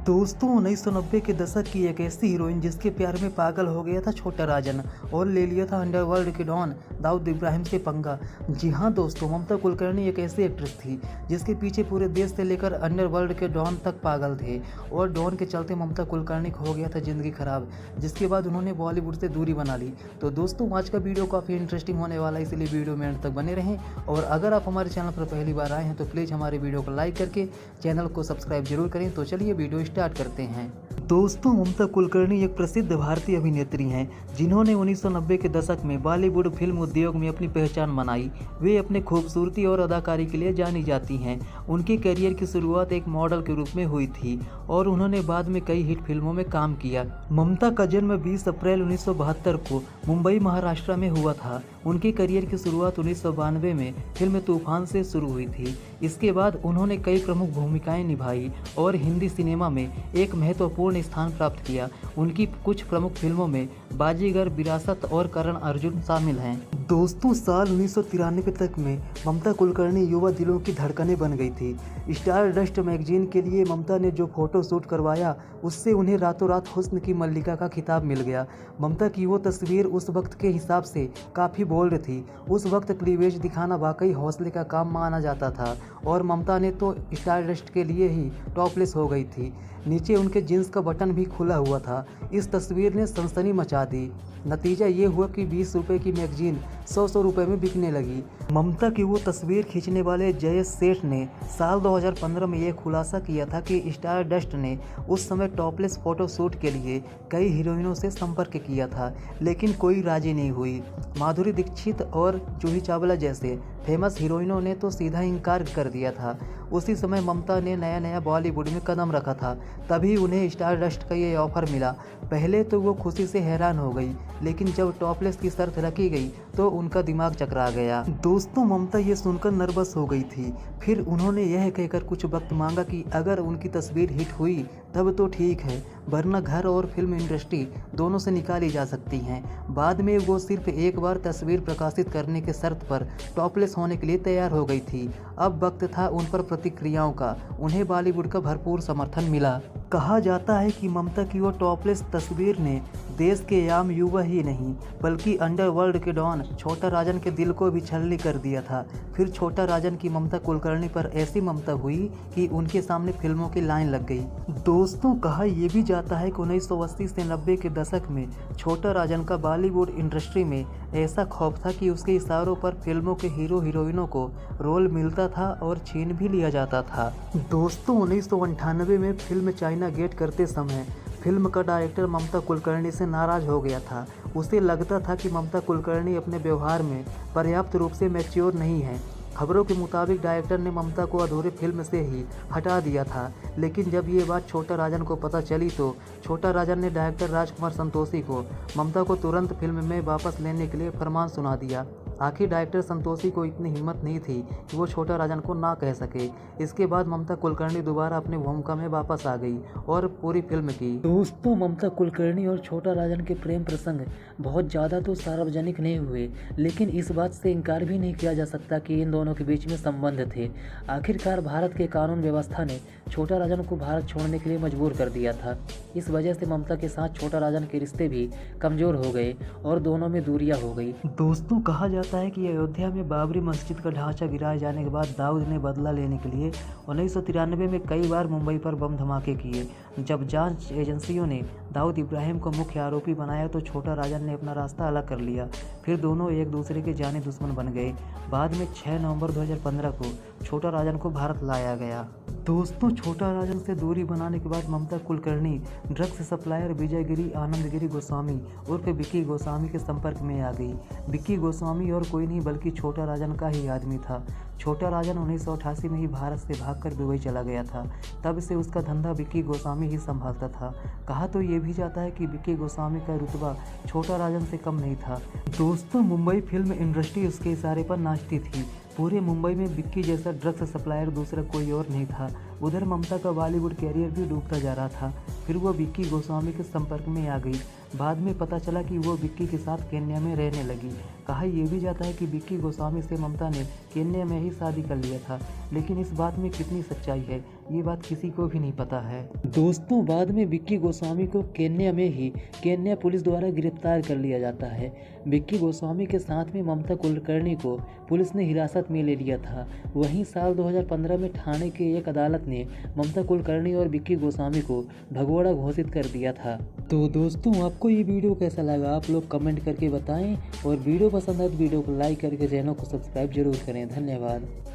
दोस्तों 1990 के दशक की एक ऐसी हीरोइन जिसके प्यार में पागल हो गया था छोटा राजन और ले लिया था अंडरवर्ल्ड के डॉन दाऊद इब्राहिम से पंगा। जी हाँ दोस्तों, ममता कुलकर्णी एक ऐसी एक्ट्रेस थी जिसके पीछे पूरे देश से लेकर अंडरवर्ल्ड के डॉन तक पागल थे और डॉन के चलते ममता कुलकर्णी को हो गया था जिंदगी खराब, जिसके बाद उन्होंने बॉलीवुड से दूरी बना ली। तो दोस्तों आज का वीडियो काफ़ी इंटरेस्टिंग होने वाला है, इसलिए वीडियो में अंत तक बने रहें। और अगर आप हमारे चैनल पर पहली बार आए हैं तो प्लीज़ हमारे वीडियो को लाइक करके चैनल को सब्सक्राइब जरूर करें। तो चलिए वीडियो स्टार्ट करते हैं। दोस्तों ममता कुलकर्णी एक प्रसिद्ध भारतीय अभिनेत्री हैं जिन्होंने 1990 के दशक में बॉलीवुड फिल्म उद्योग में अपनी पहचान बनाई। वे अपने खूबसूरती और अदाकारी के लिए जानी जाती हैं। उनके करियर की शुरुआत एक मॉडल के रूप में हुई थी और उन्होंने बाद में कई हिट फिल्मों में काम किया। ममता का जन्म 20 अप्रैल 1972 को मुंबई महाराष्ट्र में हुआ था। उनके करियर की शुरुआत 1992 में फिल्म तूफान से शुरू हुई थी। इसके बाद उन्होंने कई प्रमुख भूमिकाएं निभाई और हिंदी सिनेमा में एक महत्वपूर्ण स्थान प्राप्त किया। उनकी कुछ प्रमुख फिल्मों में बाजीगर, विरासत और करण अर्जुन शामिल हैं। दोस्तों साल 1993 तक में ममता कुलकर्णी युवा दिलों की धड़कनें बन गई थी। स्टार डस्ट मैगजीन के लिए ममता ने जो फोटो शूट करवाया उससे उन्हें रातों रात हुस्न की मल्लिका का खिताब मिल गया। ममता की वो तस्वीर उस वक्त के हिसाब से काफ़ी बोल्ड थी। उस वक्त क्लीवेज दिखाना वाकई हौसले का काम माना जाता था और ममता ने तो स्टार डस्ट के लिए ही टॉपलेस हो गई थी। नीचे उनके जींस का बटन भी खुला हुआ था। इस तस्वीर ने सनसनी मचा दी। नतीजा ये हुआ कि 20 रुपये की मैगजीन 100 रुपये में बिकने लगी। ममता की वो तस्वीर खींचने वाले जयेश सेठ ने साल 2015 में ये खुलासा किया था कि स्टार डस्ट ने उस समय टॉपलेस फोटो शूट के लिए कई हीरोइनों से संपर्क किया था, लेकिन कोई राजी नहीं हुई। माधुरी दीक्षित और जूही चावला जैसे फेमस हीरोइनों ने तो सीधा इनकार कर दिया था। उसी समय ममता ने नया नया बॉलीवुड में कदम रखा था, तभी उन्हें स्टार डस्ट का ये ऑफर मिला। पहले तो वो खुशी से हैरान हो गई, लेकिन जब टॉपलेस की शर्त रखी गई तो उनका दिमाग चकरा गया। दोस्तों ममता ये सुनकर नर्वस हो गई थी। फिर उन्होंने यह कहकर कुछ वक्त मांगा कि अगर उनकी तस्वीर हिट हुई तब तो ठीक है, वरना घर और फिल्म इंडस्ट्री दोनों से निकाली जा सकती हैं। बाद में वो सिर्फ एक बार तस्वीर प्रकाशित करने के शर्त पर टॉपलेस होने के लिए तैयार हो गई थी। अब वक्त था उन पर प्रतिक्रियाओं का। उन्हें बॉलीवुड का भरपूर समर्थन मिला। कहा जाता है कि ममता की वो टॉपलेस तस्वीर ने देश के आम युवा ही नहीं बल्कि अंडरवर्ल्ड के डॉन छोटा राजन के दिल को भी छलनी कर दिया था। फिर छोटा राजन की ममता कुलकर्णी पर ऐसी ममता हुई कि उनके सामने फिल्मों की लाइन लग गई। दोस्तों कहा यह भी जाता है कि 1980 से 90 के दशक में छोटा राजन का बॉलीवुड इंडस्ट्री में ऐसा खौफ था कि उसके इशारों पर फिल्मों के हीरो हीरोइनों को रोल मिलता था और छीन भी लिया जाता था। दोस्तों 1998 में फिल्म चाइना गेट करते समय फिल्म का डायरेक्टर ममता कुलकर्णी से नाराज हो गया था। उसे लगता था कि ममता कुलकर्णी अपने व्यवहार में पर्याप्त रूप से मैच्योर नहीं है। खबरों के मुताबिक डायरेक्टर ने ममता को अधूरी फिल्म से ही हटा दिया था, लेकिन जब ये बात छोटा राजन को पता चली तो छोटा राजन ने डायरेक्टर राजकुमार संतोषी को ममता को तुरंत फिल्म में वापस लेने के लिए फरमान सुना दिया। आखिर डायरेक्टर संतोषी को इतनी हिम्मत नहीं थी कि वो छोटा राजन को ना कह सके। इसके बाद ममता कुलकर्णी दोबारा अपनी भूमिका में वापस आ गई और पूरी फिल्म की। दोस्तों ममता कुलकर्णी और छोटा राजन के प्रेम प्रसंग बहुत ज़्यादा तो सार्वजनिक नहीं हुए, लेकिन इस बात से इनकार भी नहीं किया जा सकता कि इन दोनों के बीच में संबंध थे। आखिरकार भारत के कानून व्यवस्था ने छोटा राजन को भारत छोड़ने के लिए मजबूर कर दिया था। इस वजह से ममता के साथ छोटा राजन के रिश्ते भी कमज़ोर हो गए और दोनों में दूरियां हो गई। दोस्तों कहा जाता है कि अयोध्या में बाबरी मस्जिद का ढांचा गिराए जाने के बाद दाऊद ने बदला लेने के लिए 1993 में कई बार मुंबई पर बम धमाके किए। जब जांच एजेंसियों ने दाऊद इब्राहिम को मुख्य आरोपी बनाया तो छोटा राजन ने अपना रास्ता अलग कर लिया। फिर दोनों एक दूसरे के जाने दुश्मन बन गए। बाद में 6 नवंबर 2015 को छोटा राजन को भारत लाया गया। दोस्तों छोटा राजन से दूरी बनाने के बाद ममता कुलकर्णी ड्रग्स सप्लायर विजयगिरी आनंदगिरी गोस्वामी उर्फ विक्की गोस्वामी के संपर्क में आ गई। विक्की गोस्वामी और कोई नहीं बल्कि छोटा राजन का ही आदमी था। छोटा राजन 1988 में ही भारत से भागकर दुबई चला गया था। तब से उसका धंधा विक्की गोस्वामी ही संभालता था। कहा तो ये भी जाता है कि विक्की गोस्वामी का रुतबा छोटा राजन से कम नहीं था। दोस्तों मुंबई फिल्म इंडस्ट्री उसके इशारे पर नाचती थी। पूरे मुंबई में विक्की जैसा ड्रग्स सप्लायर दूसरा कोई और नहीं था। उधर ममता का बॉलीवुड कैरियर भी डूबता जा रहा था। फिर वो विक्की गोस्वामी के संपर्क में आ गई। बाद में पता चला कि वो विक्की के साथ केन्या में रहने लगी। कहा यह भी जाता है कि विक्की गोस्वामी से ममता ने केन्या में ही शादी कर लिया था, लेकिन इस बात में कितनी सच्चाई है ये बात किसी को भी नहीं पता है। दोस्तों, बाद में विक्की गोस्वामी को केन्या में ही केन्या पुलिस द्वारा गिरफ्तार कर लिया जाता है। विक्की गोस्वामी के साथ में ममता कुलकर्णी को पुलिस ने हिरासत में ले लिया था। वहीं साल 2015 में ठाणे के एक अदालत ने ममता कुलकर्णी और विक्की गोस्वामी को भगोड़ा घोषित कर दिया था। तो दोस्तों, आपको ये वीडियो कैसा लगा आप लोग कमेंट करके बताएं, और वीडियो पसंद आए तो वीडियो को लाइक करके चैनल को सब्सक्राइब जरूर करें। धन्यवाद।